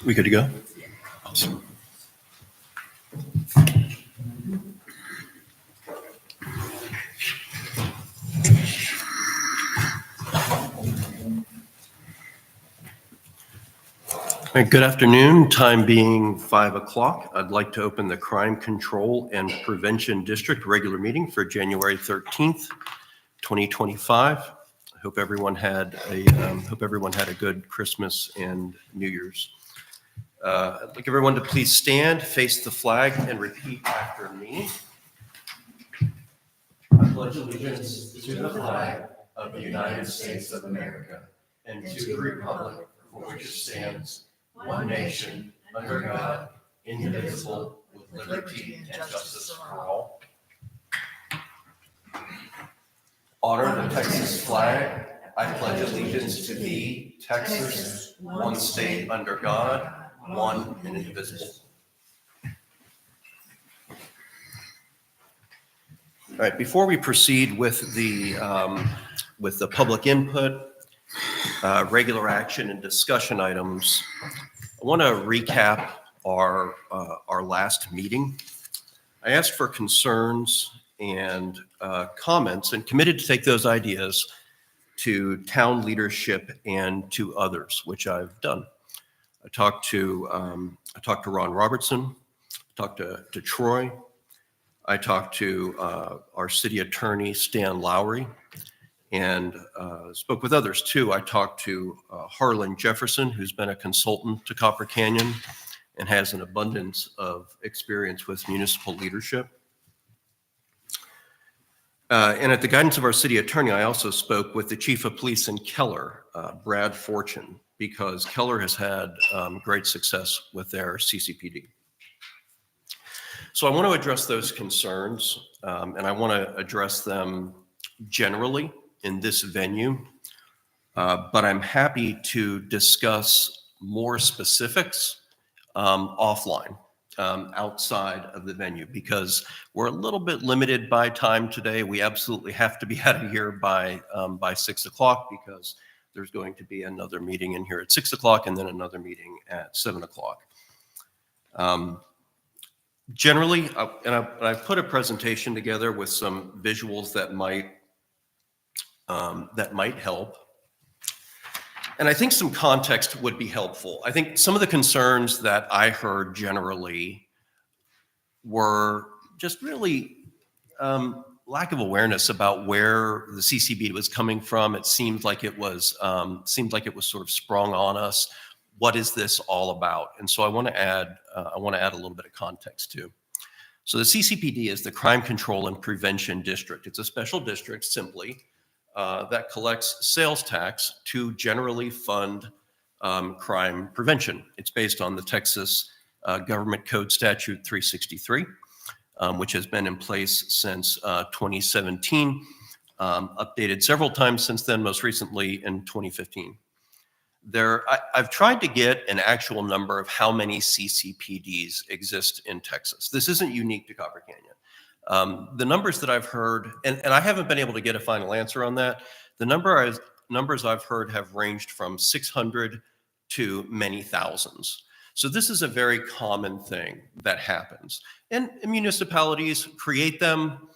We good to go? Awesome. All right, good afternoon. Time being 5 o'clock. I'd like to open the Crime Control and Prevention District regular meeting for January 13th, 2025. I hope everyone had a good Christmas and New Year's. I'd like everyone to please stand, face the flag, and repeat after me. I pledge allegiance to the flag of the United States of America and to the republic for which it stands, one nation, under God, indivisible, with liberty and justice for all. Honor the Texas flag. I pledge allegiance to thee, Texas, one state under God, one and indivisible. All right, before we proceed with the public input, regular action and discussion items, I want to recap our last meeting. I asked for concerns and comments and committed to take those ideas to town leadership and to others, which I've done. I talked to Ron Robertson, talked to Troy. I talked to our city attorney, Stan Lowry, and spoke with others too. I talked to Harlan Jefferson, who's been a consultant to Copper Canyon and has an abundance of experience with municipal leadership. And at the guidance of our city attorney, I also spoke with the chief of police in Keller, Brad Fortune, because Keller has had great success with their CCPD. So I want to address those concerns, and I want to address them generally in this venue, but I'm happy to discuss more specifics offline, outside of the venue, because we're a little bit limited by time today. We absolutely have to be out of here by 6 o'clock because there's going to be another meeting in here at 6 o'clock and then another meeting at 7 o'clock. Generally, I've put a presentation together with some visuals that might help. And I think some context would be helpful. I think some of the concerns that I heard generally were just really lack of awareness about where the CCPD was coming from. It seemed like it was sort of sprung on us. What is this all about? And so I want to add a little bit of context too. So the CCPD is the Crime Control and Prevention District. It's a special district simply that collects sales tax to generally fund crime prevention. It's based on the Texas Government Code Statute 363, which has been in place since 2017, updated several times since then, most recently in 2015. I've tried to get an actual number of how many CCPDs exist in Texas. This isn't unique to Copper Canyon. The numbers that I've heard, and I haven't been able to get a final answer on that, the numbers I've heard have ranged from 600 to many thousands. So this is a very common thing that happens. And municipalities create them,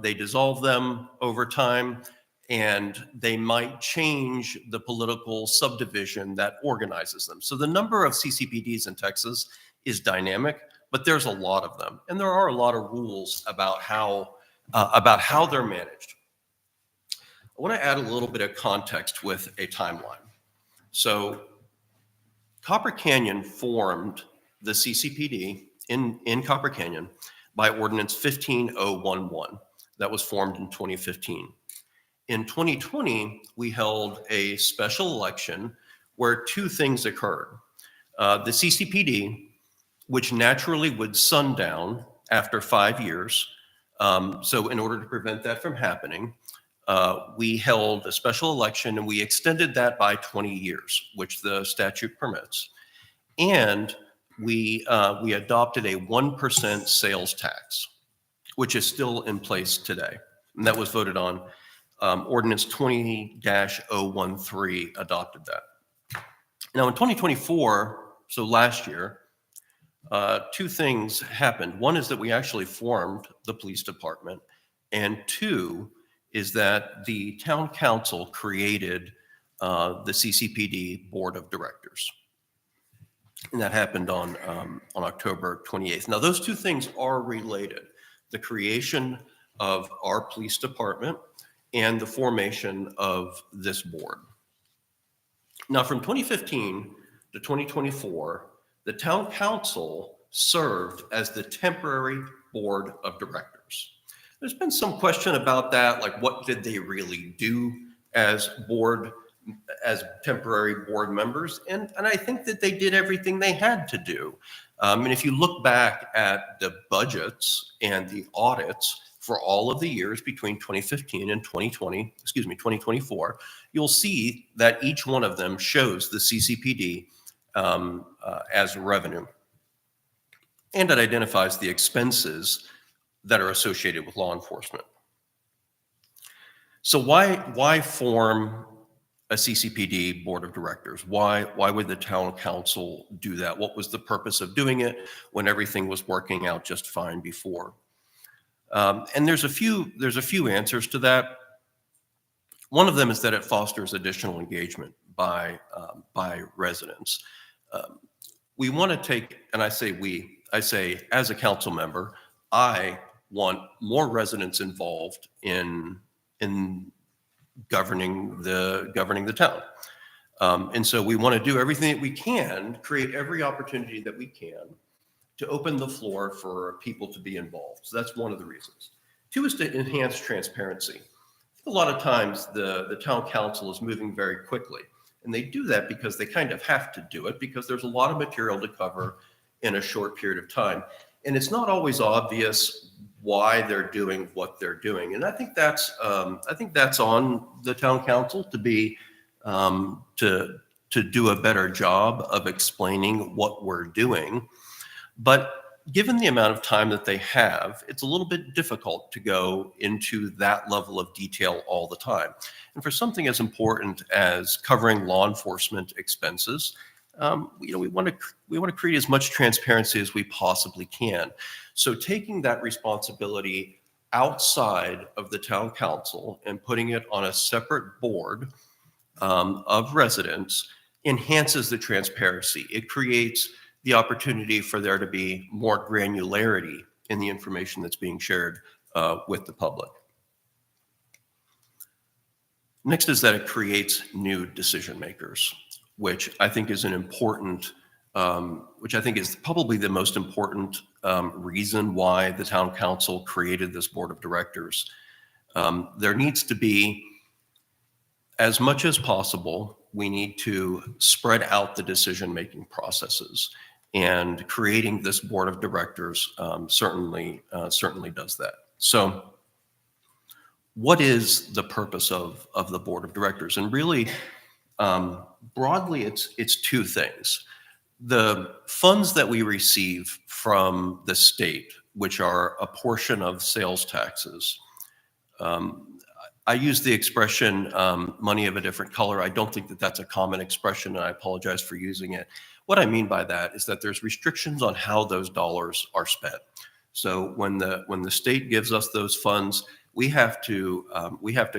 they dissolve them over time, and they might change the political subdivision that organizes them. So the number of CCPDs in Texas is dynamic, but there's a lot of them. And there are a lot of rules about how they're managed. I want to add a little bit of context with a timeline. So Copper Canyon formed the CCPD in Copper Canyon by Ordinance 15011 that was formed in 2015. In 2020, we held a special election where two things occurred. The CCPD, which naturally would sundown after 5 years, so in order to prevent that from happening, we held a special election and we extended that by 20 years, which the statute permits. And we adopted a 1% sales tax, which is still in place today. And that was voted on. Ordinance 20-013 adopted that. Now in 2024, So last year, two things happened. One is that we actually formed the police department, and two is that the town council created the CCPD board of directors. And that happened on October 28th. Now, those two things are related. The creation of our police department and the formation of this board. Now, from 2015 to 2024, the town council served as the temporary board of directors. There's been some question about that, like what did they really do as temporary board members? And I think that they did everything they had to do. And if you look back at the budgets and the audits for all of the years between 2015 and 2024, you'll see that each one of them shows the CCPD as revenue. And it identifies the expenses that are associated with law enforcement. So why form a CCPD board of directors? Why would the town council do that? What was the purpose of doing it when everything was working out just fine before? And there's a few answers to that. One of them is that it fosters additional engagement by residents. We want to take, and I say as a council member, I want more residents involved in governing the town. And so we want to do everything that we can, create every opportunity that we can to open the floor for people to be involved. So that's one of the reasons. Two is to enhance transparency. A lot of times the town council is moving very quickly, and they do that because they kind of have to do it because there's a lot of material to cover in a short period of time. And it's not always obvious why they're doing what they're doing. And I think that's on the town council to be to do a better job of explaining what we're doing. But given the amount of time that they have, it's a little bit difficult to go into that level of detail all the time. And for something as important as covering law enforcement expenses, we want to create as much transparency as we possibly can. So taking that responsibility outside of the town council and putting it on a separate board of residents enhances the transparency. It creates the opportunity for there to be more granularity in the information that's being shared with the public. Next is that it creates new decision makers, which I think is probably the most important reason why the town council created this board of directors. There needs to be, as much as possible, we need to spread out the decision-making processes. And creating this board of directors certainly does that. So what is the purpose of the board of directors? And really, broadly, it's two things. The funds that we receive from the state, which are a portion of sales taxes, I use the expression money of a different color. I don't think that that's a common expression, and I apologize for using it. What I mean by that is that there's restrictions on how those dollars are spent. So when the state gives us those funds, we have to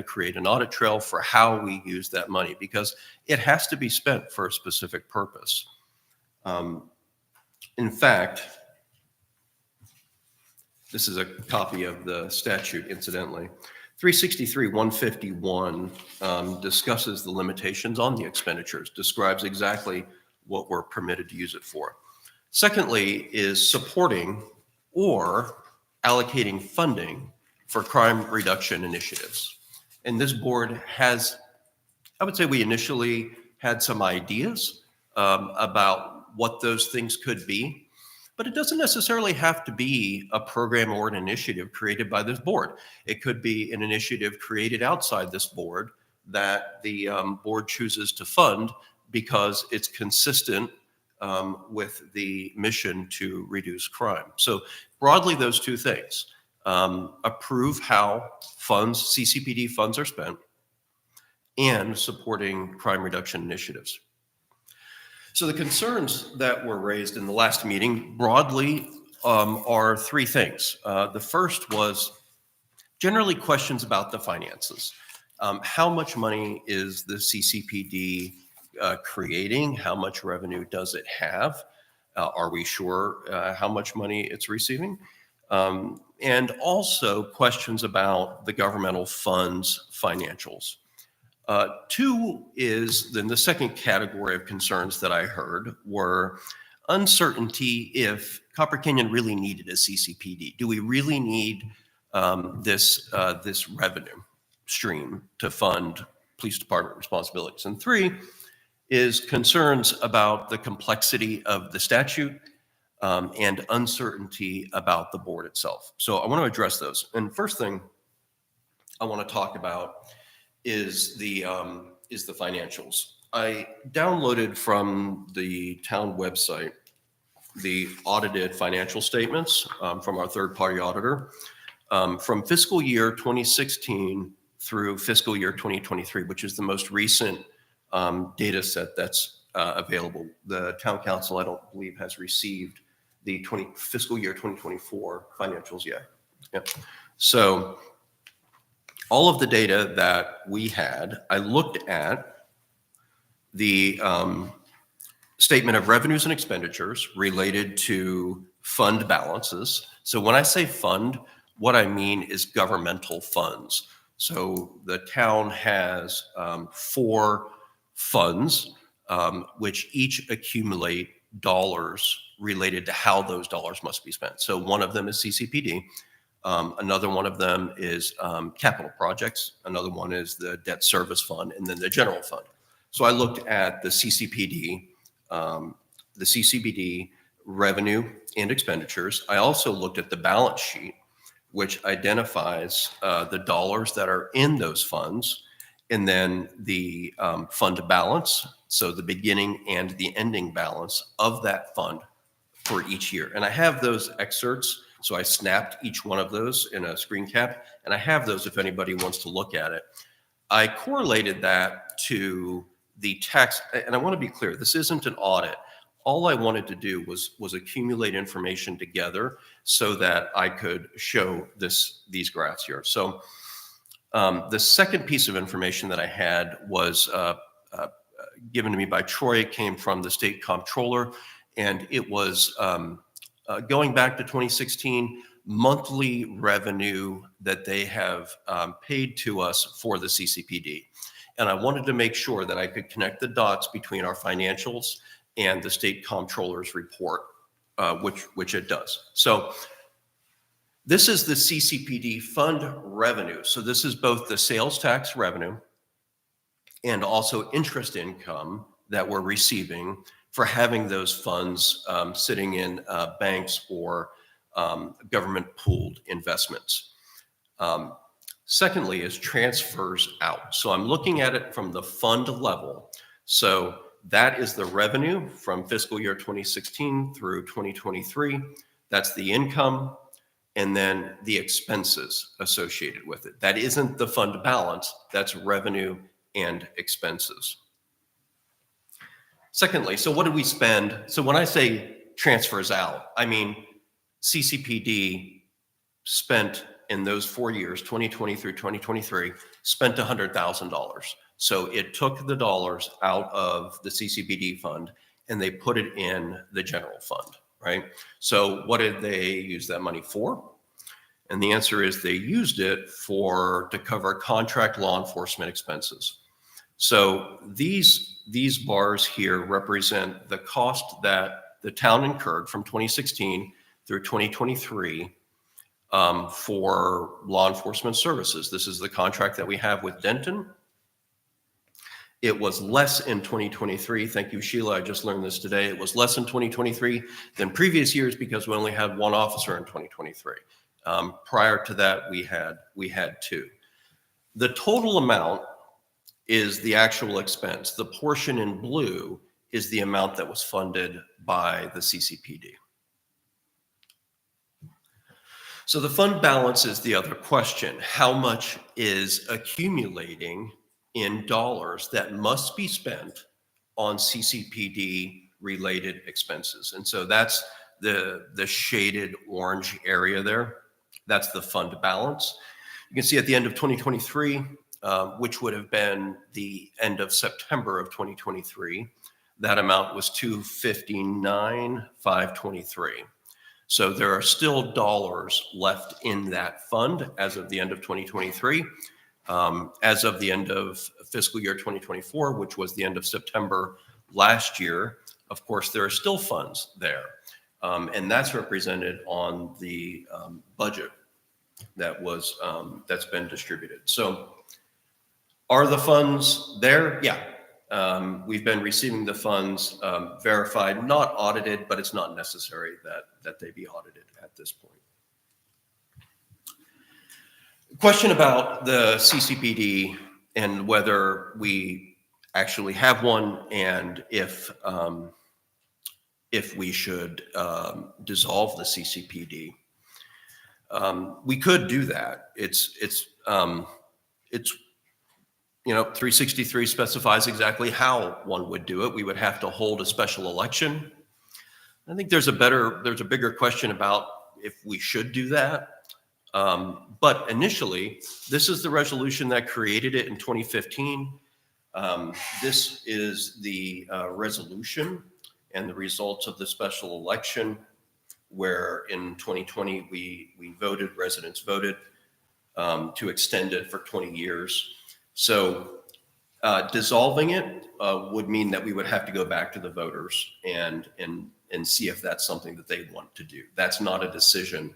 create an audit trail for how we use that money because it has to be spent for a specific purpose. In fact, this is a copy of the statute, incidentally. 363-151 discusses the limitations on the expenditures, describes exactly what we're permitted to use it for. Secondly is supporting or allocating funding for crime reduction initiatives. And this board has, I would say we initially had some ideas about what those things could be, but it doesn't necessarily have to be a program or an initiative created by this board. It could be an initiative created outside this board that the board chooses to fund because it's consistent with the mission to reduce crime. So broadly, those two things, approve how CCPD funds are spent, and supporting crime reduction initiatives. So the concerns that were raised in the last meeting broadly are three things. The first was generally questions about the finances. How much money is the CCPD creating? How much revenue does it have? Are we sure how much money it's receiving? And also questions about the governmental funds financials. Two is then the second category of concerns that I heard were uncertainty if Copper Canyon really needed a CCPD. Do we really need this revenue stream to fund police department responsibilities? And three is concerns about the complexity of the statute and uncertainty about the board itself. So I want to address those. And first thing I want to talk about is the financials. I downloaded from the town website the audited financial statements from our third-party auditor from fiscal year 2016 through fiscal year 2023, which is the most recent data set that's available. The town council, I don't believe, has received the fiscal year 2024 financials yet. Yep. So all of the data that we had, I looked at the statement of revenues and expenditures related to fund balances. So when I say fund, what I mean is governmental funds. So the town has 4 funds, which each accumulate dollars related to how those dollars must be spent. So one of them is CCPD. Another one of them is capital projects. Another one is the debt service fund, and then the general fund. So I looked at the CCPD revenue and expenditures. I also looked at the balance sheet, which identifies the dollars that are in those funds, and then the fund balance, so the beginning and the ending balance of that fund for each year. And I have those excerpts, so I snapped each one of those in a screen cap, and I have those if anybody wants to look at it. I correlated that to the tax, and I want to be clear, this isn't an audit. All I wanted to do was accumulate information together so that I could show these graphs here. So the second piece of information that I had was given to me by Troy. It came from the state comptroller, and it was going back to 2016, monthly revenue that they have paid to us for the CCPD. And I wanted to make sure that I could connect the dots between our financials and the state comptroller's report, which it does. So this is the CCPD fund revenue. So this is both the sales tax revenue and also interest income that we're receiving for having those funds sitting in banks or government pooled investments. Secondly is transfers out. So I'm looking at it from the fund level. So that is the revenue from fiscal year 2016 through 2023. That's the income, and then the expenses associated with it. That isn't the fund balance, that's revenue and expenses. Secondly, so what did we spend? So when I say transfers out, I mean CCPD spent in those 4 years, 2020 through 2023, spent $100,000. So it took the dollars out of the CCPD fund and they put it in the general fund, right? So what did they use that money for? And the answer is they used it to cover contract law enforcement expenses. So these bars here represent the cost that the town incurred from 2016 through 2023 for law enforcement services. This is the contract that we have with Denton. It was less in 2023. Thank you, Sheila. I just learned this today. It was less in 2023 than previous years because we only had 1 officer in 2023. Prior to that, we had 2. The total amount is the actual expense. The portion in blue is the amount that was funded by the CCPD. So the fund balance is the other question. How much is accumulating in dollars that must be spent on CCPD related expenses. And so that's the shaded orange area there. That's the fund balance. You can see at the end of 2023, which would have been the end of September of 2023, that amount was $259,523. So there are still dollars left in that fund as of the end of 2023. As of the end of fiscal year 2024, which was the end of September last year, of course, there are still funds there. And that's represented on the budget that's been distributed. So are the funds there? Yeah. We've been receiving the funds verified, not audited, but it's not necessary that they be audited at this point. Question about the CCPD and whether we actually have one, and if we should dissolve the CCPD. We could do that. It's 363 specifies exactly how one would do it. We would have to hold a special election. I think there's a bigger question about if we should do that. But initially, this is the resolution that created it in 2015. This is the resolution and the results of the special election, where in 2020 we voted, residents voted to extend it for 20 years. So dissolving it would mean that we would have to go back to the voters and see if that's something that they want to do. That's not a decision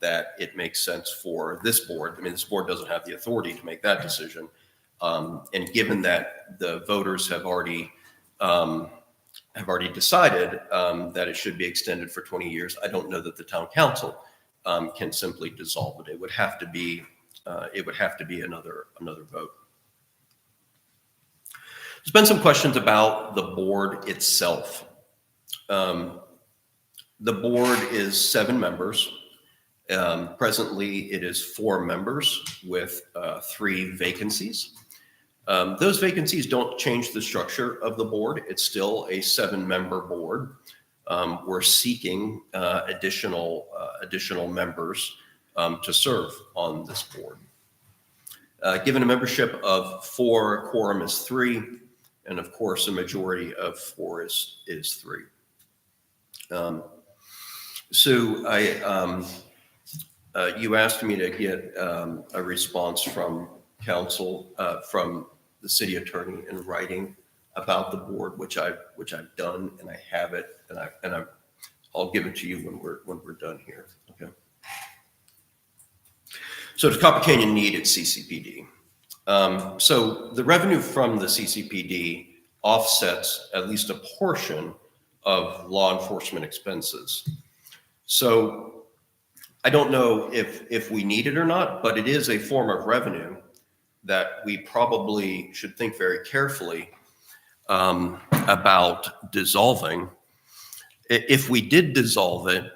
that it makes sense for this board. I mean, this board doesn't have the authority to make that decision. And given that the voters have already decided that it should be extended for 20 years, I don't know that the town council can simply dissolve it. It would have to be another vote. There's been some questions about the board itself. The board is 7 members. Presently, it is 4 members with 3 vacancies. Those vacancies don't change the structure of the board. It's still a 7-member board. We're seeking additional members to serve on this board. Given a membership of 4, quorum is 3, and of course, a majority of 4 is 3. You asked me to get a response from council, from the city attorney in writing about the board, which I've done, and I have it, and I'll give it to you when we're done here. Okay. So does Copper Canyon need its CCPD? So the revenue from the CCPD offsets at least a portion of law enforcement expenses. So I don't know if we need it or not, but it is a form of revenue that we probably should think very carefully about dissolving. If we did dissolve it,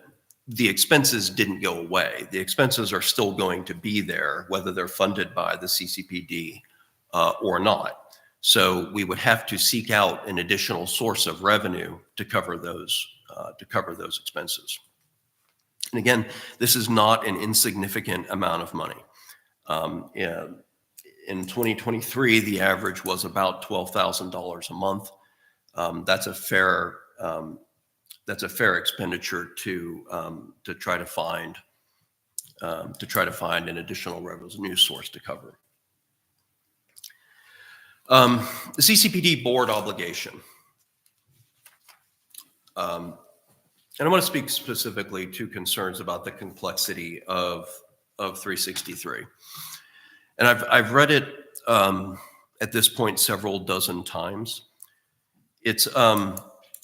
the expenses didn't go away. The expenses are still going to be there, whether they're funded by the CCPD or not. So we would have to seek out an additional source of revenue to cover those expenses. And again, this is not an insignificant amount of money. In 2023, the average was about $12,000 a month. That's a fair expenditure to try to find an additional revenue source to cover. The CCPD board obligation. And I want to speak specifically to concerns about the complexity of 363. And I've read it at this point several dozen times. It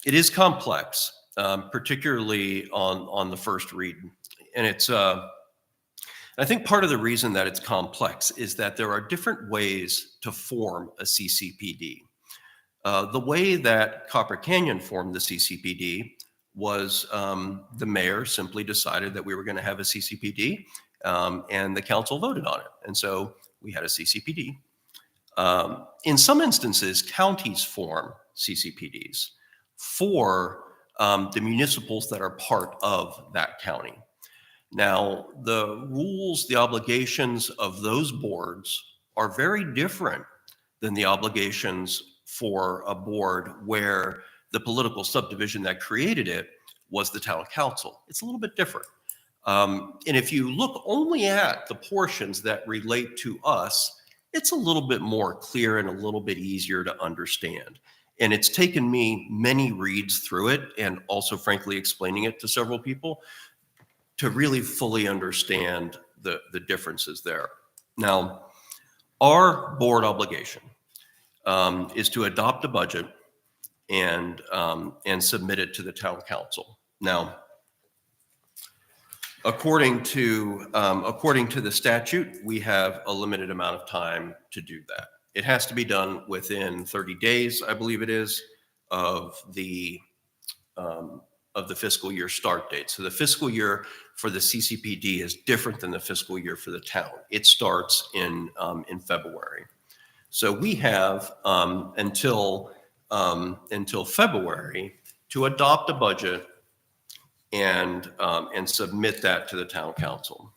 is complex, particularly on the first read. And I think part of the reason that it's complex is that there are different ways to form a CCPD. The way that Copper Canyon formed the CCPD was the mayor simply decided that we were going to have a CCPD, and the council voted on it. And so we had a CCPD. In some instances, counties form CCPDs. for the municipals that are part of that county. Now, the rules, the obligations of those boards are very different than the obligations for a board where the political subdivision that created it was the town council. It's a little bit different. And if you look only at the portions that relate to us, it's a little bit more clear and a little bit easier to understand. And it's taken me many reads through it, and also frankly explaining it to several people, to really fully understand the differences there. Now, our board obligation is to adopt a budget and submit it to the town council. Now, according to the statute, we have a limited amount of time to do that. It has to be done within 30 days, I believe it is, of the fiscal year start date. So the fiscal year for the CCPD is different than the fiscal year for the town. It starts in February. So we have until February to adopt a budget and submit that to the town council.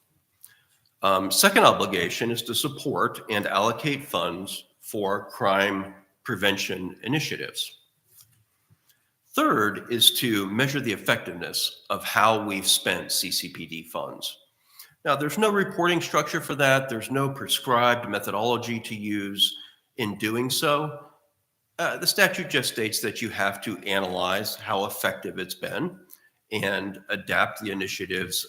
Second obligation is to support and allocate funds for crime prevention initiatives. Third is to measure the effectiveness of how we've spent CCPD funds. Now, there's no reporting structure for that. There's no prescribed methodology to use in doing so. The statute just states that you have to analyze how effective it's been and adapt the initiatives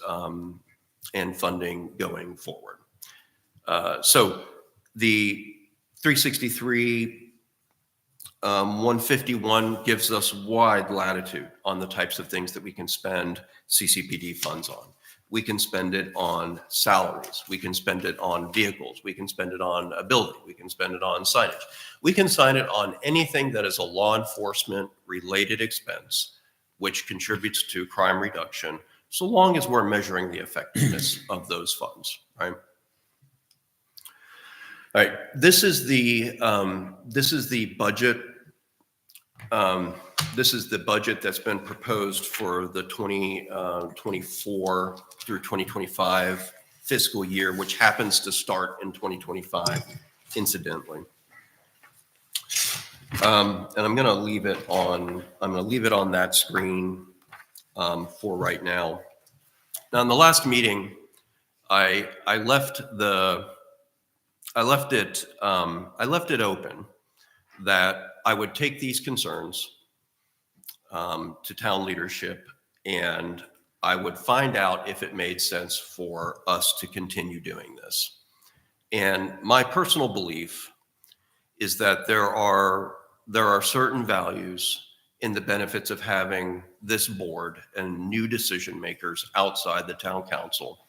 and funding going forward. So the 363 151 gives us wide latitude on the types of things that we can spend CCPD funds on. We can spend it on salaries. We can spend it on vehicles. We can spend it on a building. We can spend it on signage. We can sign it on anything that is a law enforcement related expense, which contributes to crime reduction, so long as we're measuring the effectiveness of those funds, right? All right, this is the budget. This is the budget that's been proposed for the 2024 through 2025 fiscal year, which happens to start in 2025, incidentally. And I'm going to leave it on. I'm going to leave it on that screen for right now. Now, in the last meeting, I left it open that I would take these concerns to town leadership, and I would find out if it made sense for us to continue doing this. And my personal belief is that there are certain values in the benefits of having this board and new decision makers outside the town council.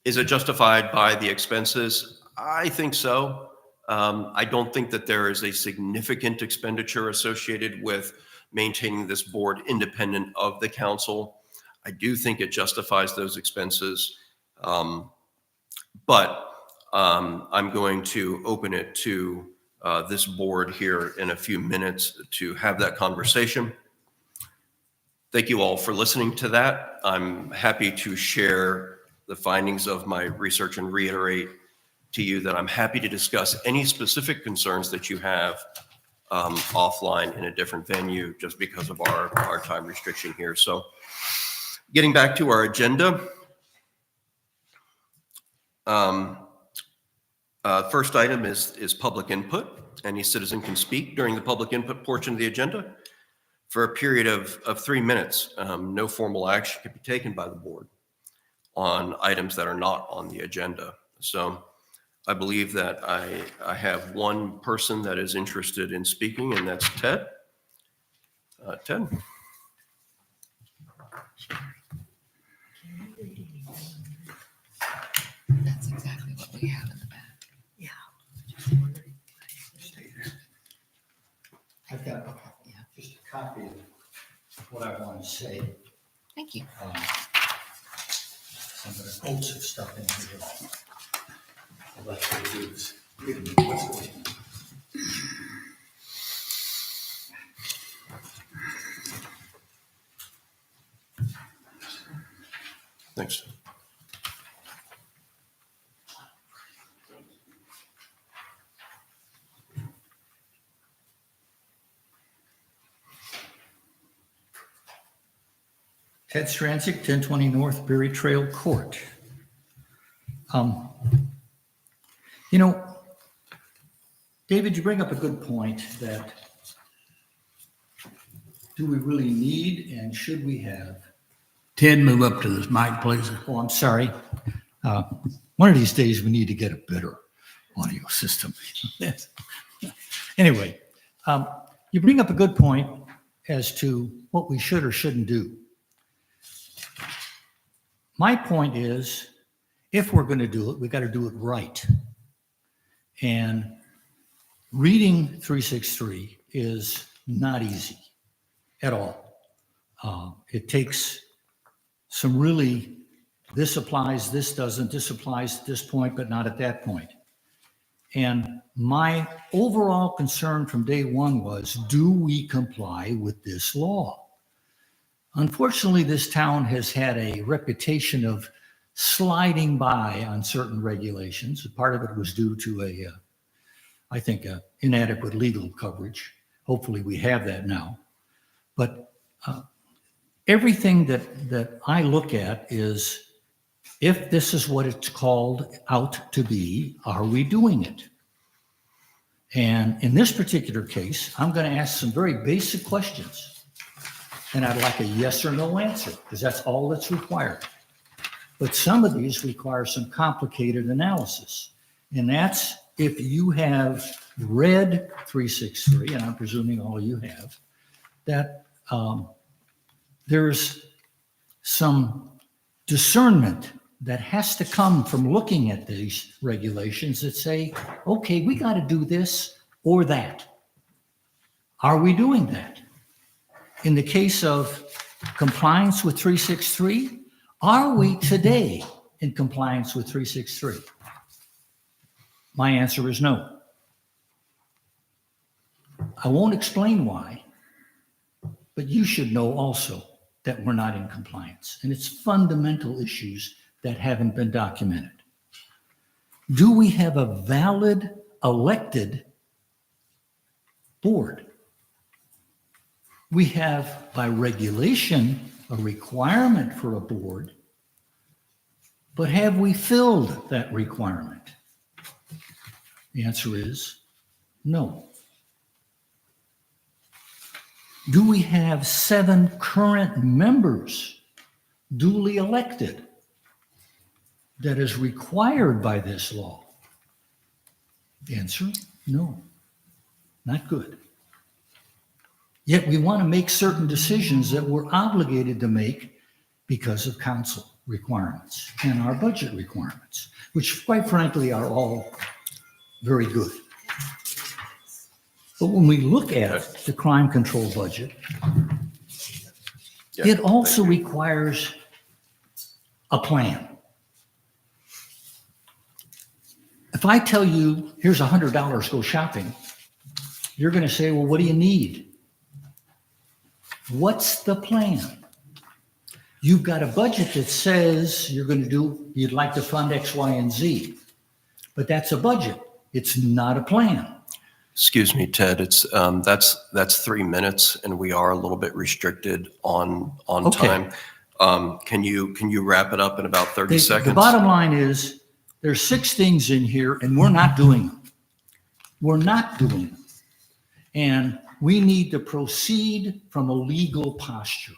Is it justified by the expenses? I think so. I don't think that there is a significant expenditure associated with maintaining this board independent of the council. I do think it justifies those expenses, but I'm going to open it to this board here in a few minutes to have that conversation. Thank you all for listening to that. I'm happy to share the findings of my research and reiterate to you that I'm happy to discuss any specific concerns that you have offline in a different venue, just because of our time restriction here. So getting back to our agenda, first item is public input. Any citizen can speak during the public input portion of the agenda for a period of 3 minutes. No formal action can be taken by the board on items that are not on the agenda. So I believe that I have one person that is interested in speaking, and that's Ted. Ted. That's exactly what we have in the back. Yeah. I've got just a copy of what I want to say. Thank you. Some of the quotes and stuff in here. I'd like to do this. Thanks. Ted Stranzik, 1020 North Berry Trail Court. You know, David, you bring up a good point that do we really need and should we have? Ted, move up to this mic, please. Oh, I'm sorry. One of these days we need to get a better audio system. Anyway, you bring up a good point as to what we should or shouldn't do. My point is, if we're going to do it, we got to do it right. And reading 363 is not easy at all. It takes some really, this applies, this doesn't, this applies at this point, but not at that point. And my overall concern from day one was, do we comply with this law? Unfortunately, this town has had a reputation of sliding by on certain regulations. Part of it was due to I think, inadequate legal coverage. Hopefully we have that now. But everything that I look at is, if this is what it's called out to be, are we doing it? And in this particular case, I'm going to ask some very basic questions. And I'd like a yes or no answer, because that's all that's required. But some of these require some complicated analysis. And that's if you have read 363, and I'm presuming all you have, that there's some discernment that has to come from looking at these regulations that say, okay, we got to do this or that. Are we doing that? In the case of compliance with 363, are we today in compliance with 363? My answer is no. I won't explain why, but you should know also that we're not in compliance. And it's fundamental issues that haven't been documented. Do we have a valid elected board? We have, by regulation, a requirement for a board, but have we filled that requirement? The answer is no. Do we have 7 current members duly elected that is required by this law? The answer, no, not good. Yet we want to make certain decisions that we're obligated to make because of council requirements and our budget requirements, which quite frankly are all very good. But when we look at the crime control budget, Yeah, it also thank you. requires a plan. If I tell you, here's $100, go shopping, you're going to say, well, what do you need? What's the plan? You've got a budget that says you'd like to fund X, Y, and Z, but that's a budget. It's not a plan. Excuse me, Ted, it's, that's 3 minutes and we are a little bit restricted on Okay. time. Can you wrap it up in about 30 The seconds? bottom line is, there's 6 things in here and we're not doing them. We're not doing them. And we need to proceed from a legal posture.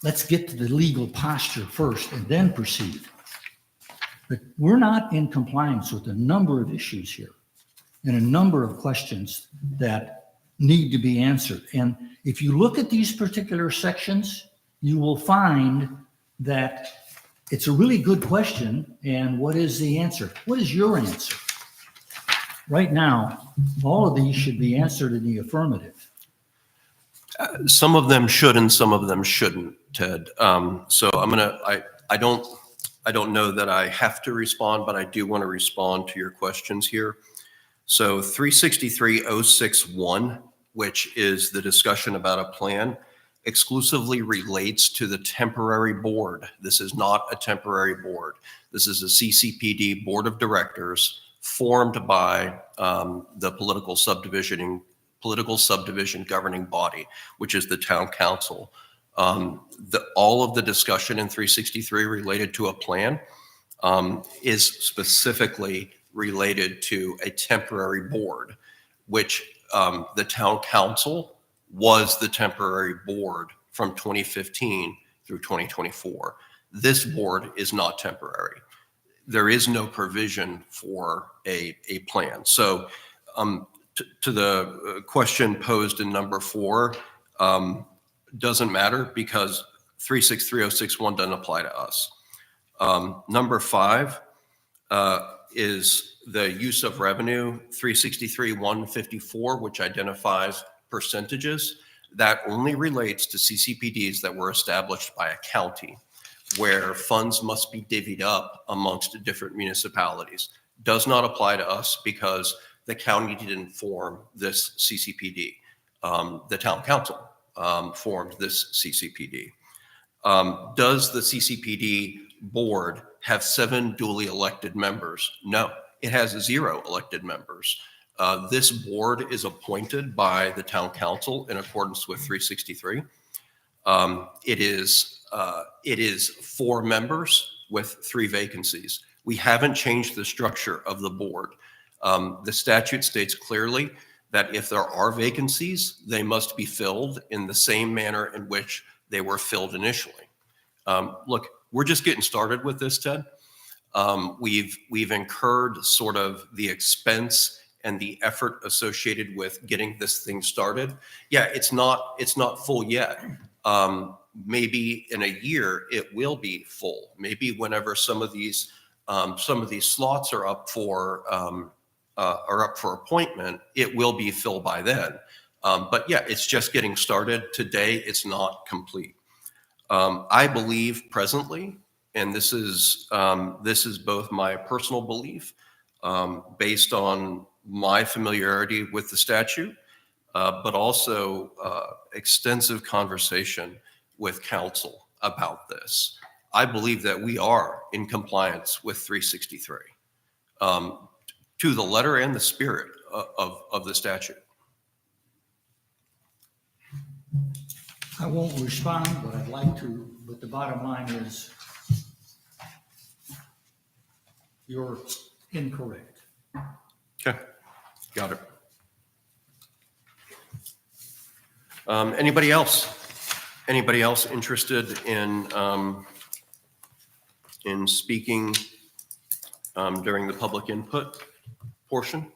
Let's get to the legal posture first and then proceed. But we're not in compliance with a number of issues here and a number of questions that need to be answered. And if you look at these particular sections, you will find that it's a really good question. And what is the answer? What is your answer? Right now, all of these should be answered in the affirmative. Some of them should and some of them shouldn't, Ted. So I don't know that I have to respond, but I do want to respond to your questions here. So 363-061, which is the discussion about a plan, exclusively relates to the temporary board. This is not a temporary board. This is a CCPD board of directors formed by the political subdivision governing body, which is the town council. All of the discussion in 363 related to a plan is specifically related to a temporary board, which the town council was the temporary board from 2015 through 2024. This board is not temporary. There is no provision for a plan. So to the question posed in number 4, doesn't matter because 363061 doesn't apply to us. Number 5 is the use of revenue 363-154, which identifies percentages. That only relates to CCPDs that were established by a county, where funds must be divvied up amongst different municipalities. Does not apply to us because the county didn't form this CCPD. The town council formed this CCPD. Does the CCPD board have 7 duly elected members? No, it has 0 elected members. This board is appointed by the town council in accordance with 363. It is 4 members with 3 vacancies. We haven't changed the structure of the board. The statute states clearly that if there are vacancies, they must be filled in the same manner in which they were filled initially. Look, we're just getting started with this, Ted. We've incurred sort of the expense and the effort associated with getting this thing started. Yeah, it's not full yet. Maybe in a year it will be full. Maybe whenever some of these slots are up for appointment, it will be filled by then. But yeah, it's just getting started. Today, it's not complete. I believe presently, and this is both my personal belief based on my familiarity with the statute, but also extensive conversation with council about this. I believe that we are in compliance with 363 to the letter and the spirit of the statute. I won't respond, but I'd like to, but the bottom line is you're incorrect. Okay, got it. Anybody else? Anybody else interested in speaking during the public input portion?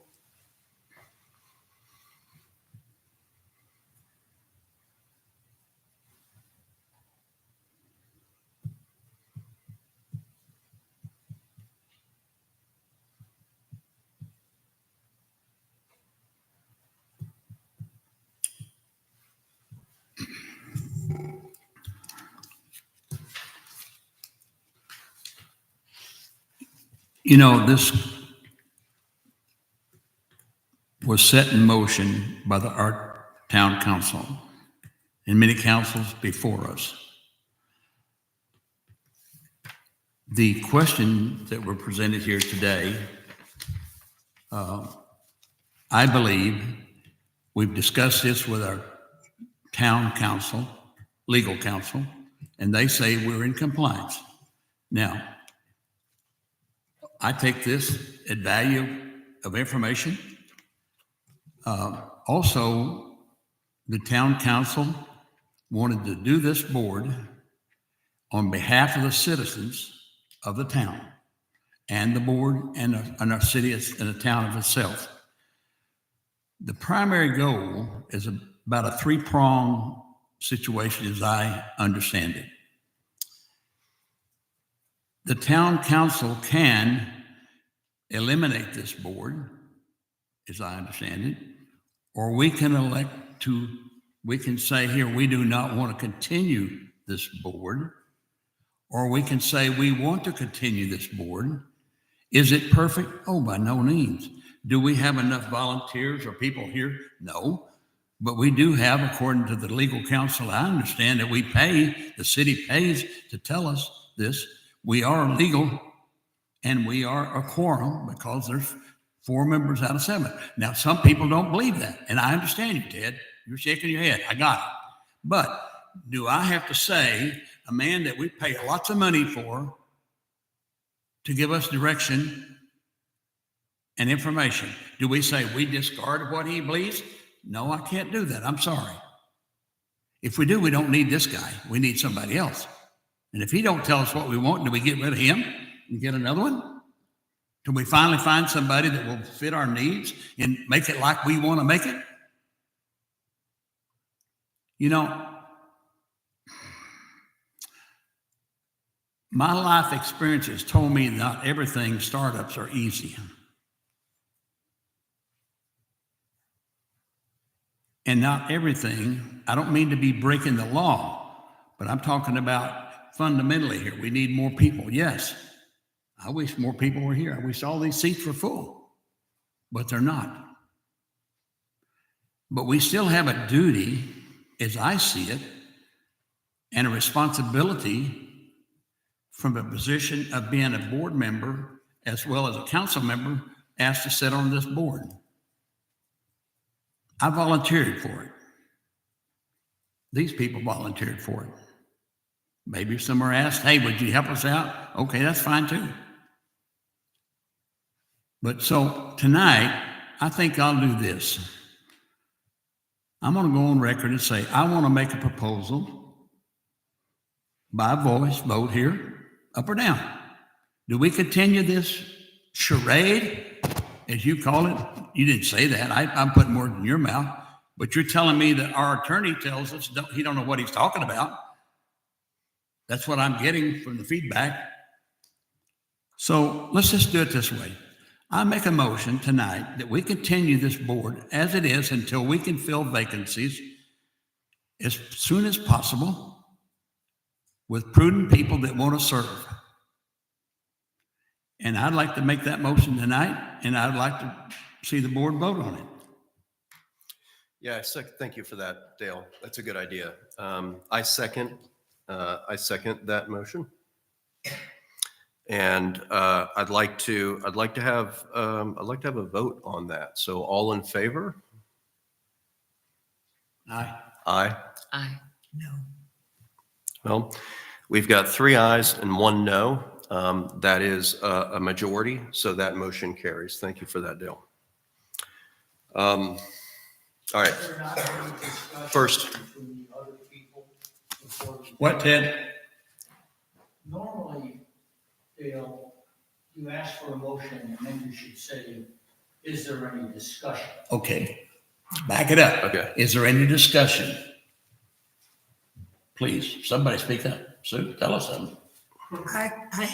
You know, this was set in motion by the Art Town Council and many councils before us. The questions that were presented here today, I believe we've discussed this with our town council, legal counsel, and they say we're in compliance. Now, I take this at value of information. Also, the town council wanted to do this board on behalf of the citizens of the town and the board and our city and the town of itself. The primary goal is about a 3-pronged situation as I understand it. The town council can eliminate this board, as I understand it, or we can we can say here, we do not want to continue this board, or we can say we want to continue this board. Is it perfect? Oh, by no means. Do we have enough volunteers or people here? No. But we do have, according to the legal counsel, I understand that we pay, the city pays to tell us this. We are legal and we are a quorum because there's 4 members out of 7. Now, some people don't believe that. And I understand you, Ted. You're shaking your head. I got it. But do I have to say a man that we pay lots of money for to give us direction and information? Do we say we discard what he believes? No, I can't do that. I'm sorry. If we do, we don't need this guy. We need somebody else. And if he don't tell us what we want, do we get rid of him and get another one? Till we finally find somebody that will fit our needs and make it like we want to make it? You know, my life experiences told me not everything startups are easy. And not everything, I don't mean to be breaking the law, but I'm talking about fundamentally here. We need more people. Yes, I wish more people were here. I wish all these seats were full, but they're not. But we still have a duty, as I see it, and a responsibility from a position of being a board member as well as a council member asked to sit on this board. I volunteered for it. These people volunteered for it. Maybe some are asked, hey, would you help us out? Okay, that's fine too. But so tonight, I think I'll do this. I'm going to go on record and say, I want to make a proposal by voice vote here, up or down. Do we continue this charade, as you call it? You didn't say that. I'm putting words in your mouth, but you're telling me that our attorney tells us he don't know what he's talking about. That's what I'm getting from the feedback. So let's just do it this way. I make a motion tonight that we continue this board as it is until we can fill vacancies as soon as possible with prudent people that want to serve. And I'd like to make that motion tonight, and I'd like to see the board vote on it. Yeah, thank you for that, Dale. That's a good idea. I second that motion. And I'd like to have a vote on that. So all in favor? Aye. Aye. Aye. No. Well, we've got 3 ayes and 1 no. That is a majority, so that motion carries. Thank you for that, Dale. All right. First. What, Ted? Normally, Dale, you ask for a motion and then you should say, is there any discussion? Okay, back it up. Okay. Is there any discussion? Please, somebody speak up. Sue, tell us something. I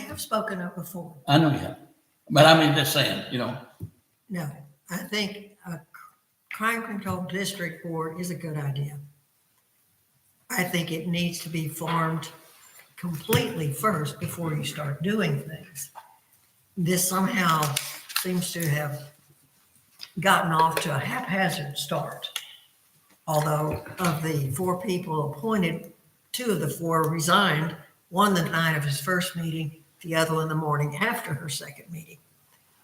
have spoken up before. I know you have, but I mean, just saying, No, I think a crime control district board is a good idea. I think it needs to be formed completely first before you start doing things. This somehow seems to have gotten off to a haphazard start. Although of the 4 people appointed, 2 of the 4 resigned, one the night of his first meeting, the other one the morning after her second meeting.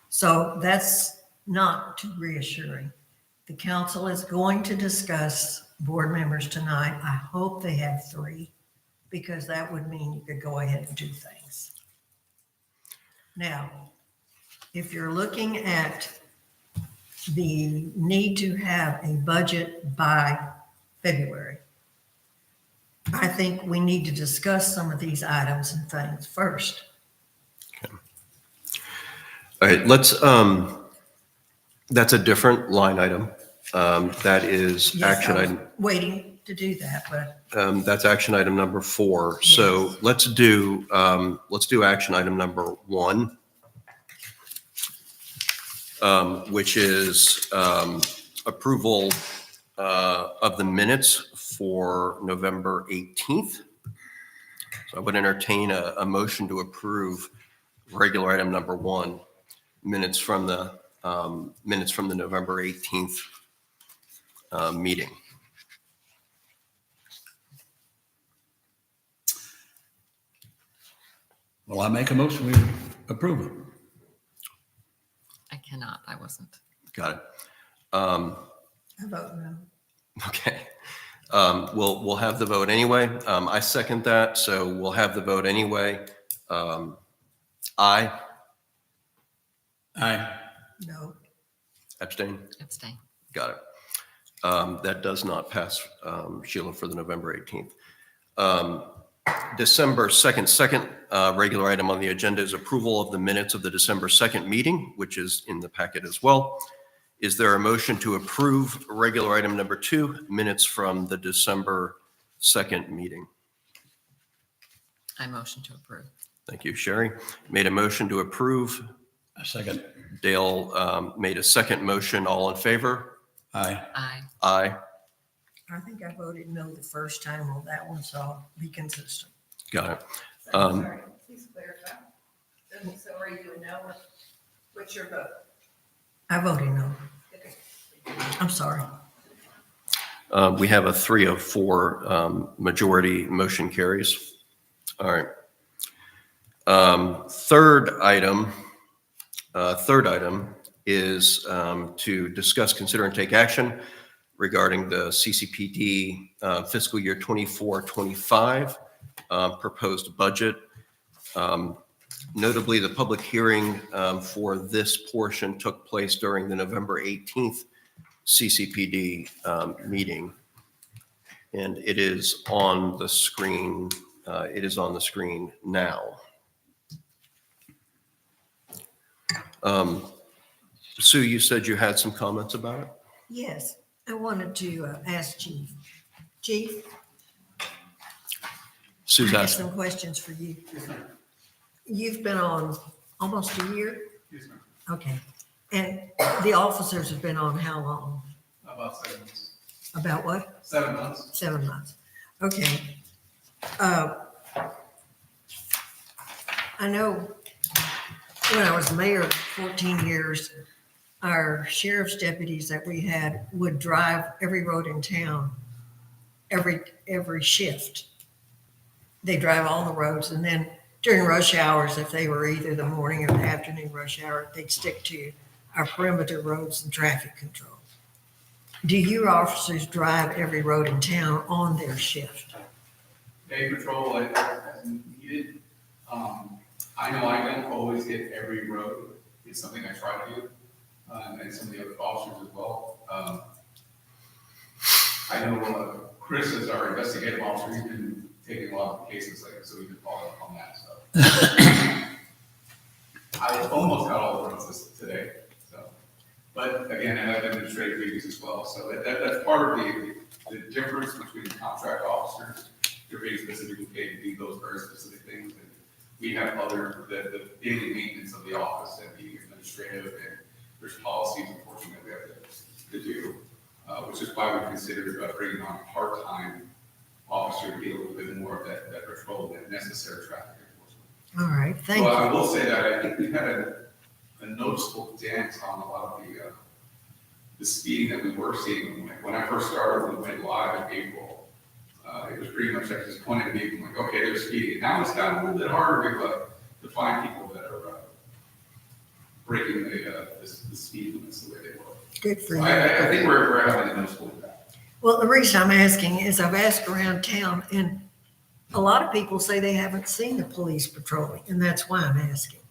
So that's not too reassuring. The council is going to discuss board members tonight. I hope they have 3, because that would mean you could go ahead and do things. Now, if you're looking at the need to have a budget by February, I think we need to discuss some of these items and things first. All right, that's a different line item. That is Yes, action I was item. waiting to do that, but That's action item number 4. So Yes. let's do action item number 1, which is approval of the minutes for November 18th. So I would entertain a motion to approve regular item number 1, minutes from the November 18th meeting. Well, I make a motion, we approve it. I cannot, I wasn't. Got it. I vote no. Okay. We'll have the vote anyway. I second that, so we'll have the vote anyway. Aye, Aye. No. abstain. Abstain. Got it. That does not pass, Sheila, for the November 18th. December 2nd, regular item on the agenda is approval of the minutes of the December 2nd meeting, which is in the packet as well. Is there a motion to approve regular item number 2, minutes from the December 2nd meeting? I motion to approve. Thank you, Sherry. Made a motion to approve. A second. Dale made a second motion. All in favor? Aye. Aye. Aye. I think I voted no the first time on that one, so I'll be consistent. Got it. Sorry, please clarify. So are you a no? What's your vote? I voted no. Okay. I'm sorry. We have a 3 of 4 majority, motion carries. All right. Third item is to discuss, consider, and take action regarding the CCPD fiscal year 24-25 proposed budget. Notably, the public hearing for this portion took place during the November 18th CCPD meeting. And it is on the screen. It is on the screen now. Sue, you said you had some comments about it? Yes, I wanted to ask Chief. Chief, Sue's I have asking. some questions for you. You've been on almost a year? Yes, ma'am. Okay. And the officers have been on how long? About 7 months. About what? 7 months. 7 months. Okay. I know when I was mayor 14 years, our sheriff's deputies that we had would drive every road in town, every shift. They drive all the roads, and then during rush hours, if they were either the morning or the afternoon rush hour, they'd stick to our perimeter roads and traffic control. Do your officers drive every road in town on their shift? Day patrol as needed. I know I don't always hit every road. It's something I try to do, and some of the other officers as well. I know Chris is our investigative officer. He's been taking a lot of cases like this, so we've been following up on that stuff. I almost got all the roads today, so. But again, I have administrative duties as well, so that's part of the difference between contract officers. They're being specifically paid to do those very specific things, and we have the daily maintenance of the office and being administrative, and there's policies, unfortunately, we have to do, which is why we considered bringing on a part-time officer to get a little bit more of that patrol and necessary traffic enforcement. All right, thank Well, I you. will say that I think we've had a noticeable dent on a lot of the speeding that we were seeing. When I first started, we went live in April. It was pretty much like just pointing at me, like, okay, they're speeding. Now it's gotten a little bit harder to find people that are breaking the speed limits the way they were. Good for So you. I think we're having a noticeable impact. Well, the reason I'm asking is I've asked around town, and a lot of people say they haven't seen the police patrolling, and that's why I'm asking.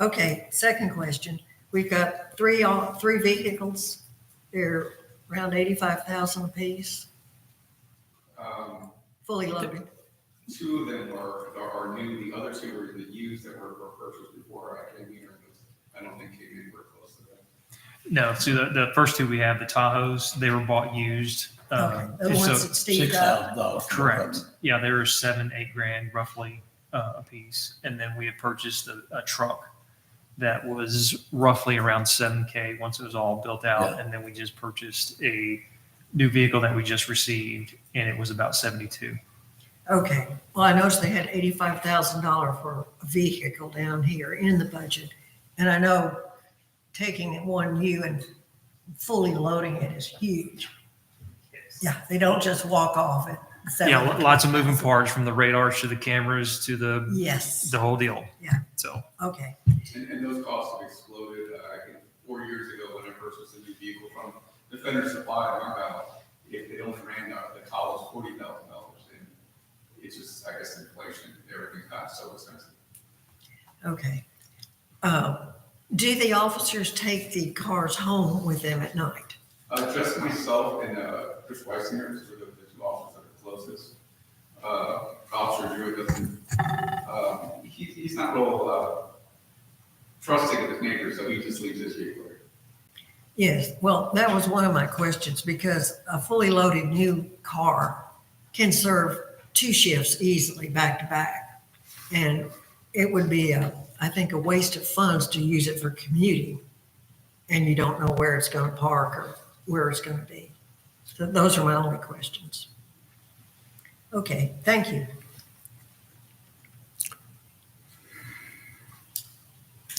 Okay, second question. We've got three vehicles. They're around 85,000 apiece, fully loaded. 2 of them are new. The other 2 are the used that were purchased before I came here. I don't think came anywhere close to that. No, so the first 2 we have, the Tahoes, they were bought used. Okay, the and so- ones that Steve got. $6,000. Correct. Yeah, they were 7-8 grand roughly a piece. And then we had purchased a truck that was roughly around $7K once it was all built out. Yeah. And then we just purchased a new vehicle that we just received, and it was about 72. Okay, well, I noticed they had $85,000 for a vehicle down here in the budget. And I know taking one new and fully loading it is huge. Yeah, they don't just walk off it. Yeah, lots of moving parts from the radars to the cameras to Yes, the whole deal. Yeah. So, okay, And those costs have exploded. I think 4 years ago, when I purchased a new vehicle from Defender Supply in Argyle, it only ran the college $40,000. And it's just, I guess, inflation, everything got so expensive. okay. Do the officers take the cars home with them at night? Just myself and Chris Weisinger, who are the two officers that are closest. Officer Drew doesn't, he's not real trusting of his neighbors, so he just leaves his vehicle here. Yes, well, that was one of my questions, because a fully loaded new car can serve 2 shifts easily back to back. And it would be, I think, a waste of funds to use it for commuting, and you don't know where it's going to park or where it's going to be. So those are my only questions. Okay, thank you.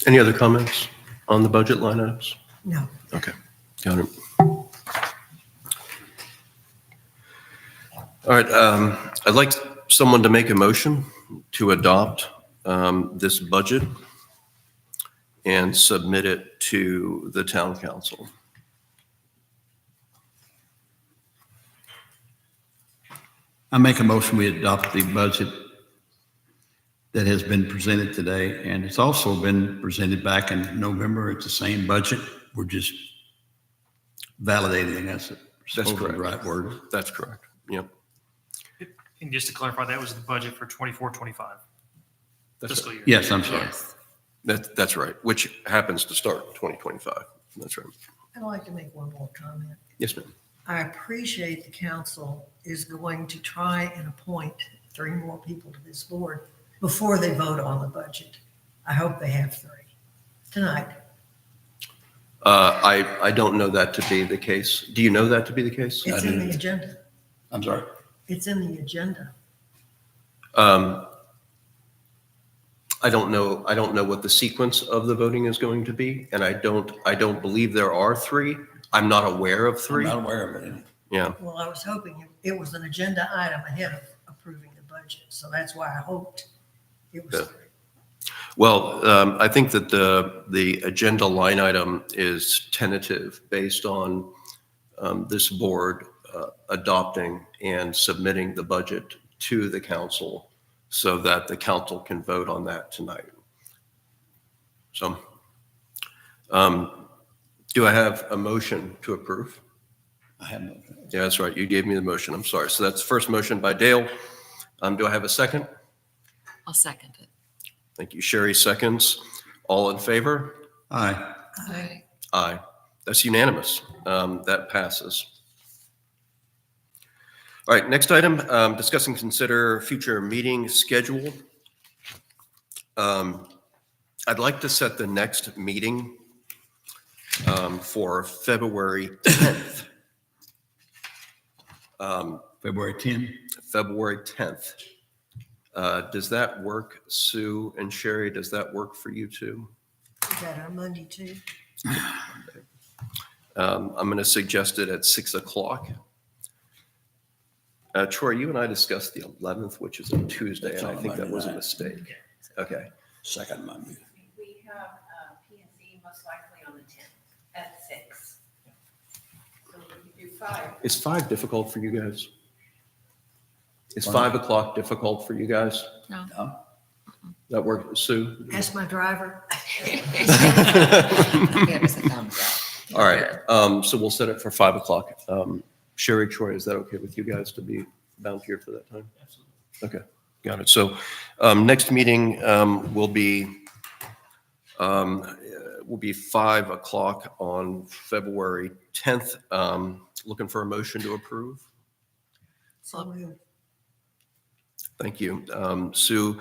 Any other comments on the budget line items? No, Okay, got it. All right, I'd like someone to make a motion to adopt this budget and submit it to the town council. I make a motion, we adopt the budget that has been presented today, and it's also been presented back in November. It's the same budget. We're just validating that's supposed to be the right word. That's correct. Yep. and just to clarify, that was the budget for 24-25 That's fiscal year. Yes, I'm sorry. Yes. That's right, which happens to start 2025. That's right. I'd like to make one more comment. Yes, ma'am. I appreciate the council is going to try and appoint 3 more people to this board before they vote on the budget. I hope they have 3 tonight. I don't know that to be the case. Do you know that to be the case? It's in the agenda. I'm sorry. It's in the agenda. I don't know what the sequence of the voting is going to be, and I don't believe there are 3. I'm not aware of I'm 3. not aware of it. Yeah. Well, I was hoping it was an agenda item ahead of approving the budget. So that's why I hoped it was Yeah. 3. Well, I think that the agenda line item is tentative based on this board adopting and submitting the budget to the council so that the council can vote on that tonight. So, do I have a motion to approve? I have no. Yeah, that's right. You gave me the motion. I'm sorry. So that's the first motion by Dale. Do I have a second? I'll second it. Thank you. Sherry seconds. All in favor? Aye. Aye. Aye. That's unanimous. That passes. All right, next item, discuss and consider future meeting schedule. I'd like to set the next meeting for February 10th. February 10. February 10th. Does that work, Sue and Sherry? Does that work for you too? Is that our Monday too? I'm going to suggest it at 6 o'clock. Troy, you and I discussed the 11th, which is a Tuesday, That's and I on think that Monday was a night. mistake. Okay. Second Monday. We have P&Z most likely on the 10th at 6. So we could do 5. Is 5 difficult for you guys? Is 5 o'clock difficult for you guys? No. No? That work, Sue? Ask my driver. Give us a thumbs up. All right, so we'll set it for 5 o'clock. Sherry, Troy, is that okay with you guys to be bound here for that time? Absolutely. Okay, got it. So next meeting will be 5 o'clock on February 10th. Looking for a motion to approve? So moved. Thank you. Sue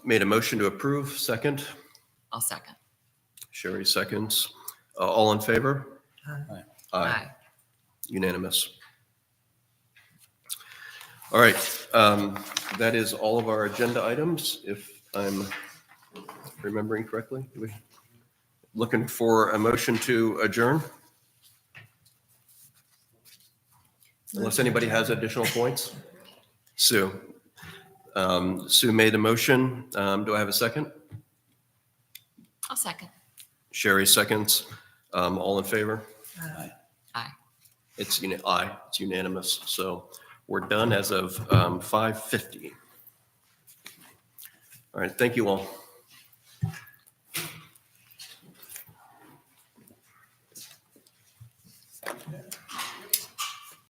made a motion to approve, second. I'll second. Sherry seconds. All in favor? Aye. Unanimous. All right, that is all of our agenda items, if I'm remembering correctly. Looking for a motion to adjourn? Unless anybody has additional points? Sue. Sue made a motion. Do I have a second? I'll second. Sherry seconds. All in favor? Aye. It's aye, it's unanimous. So we're done as of 5:50. All right, thank you all.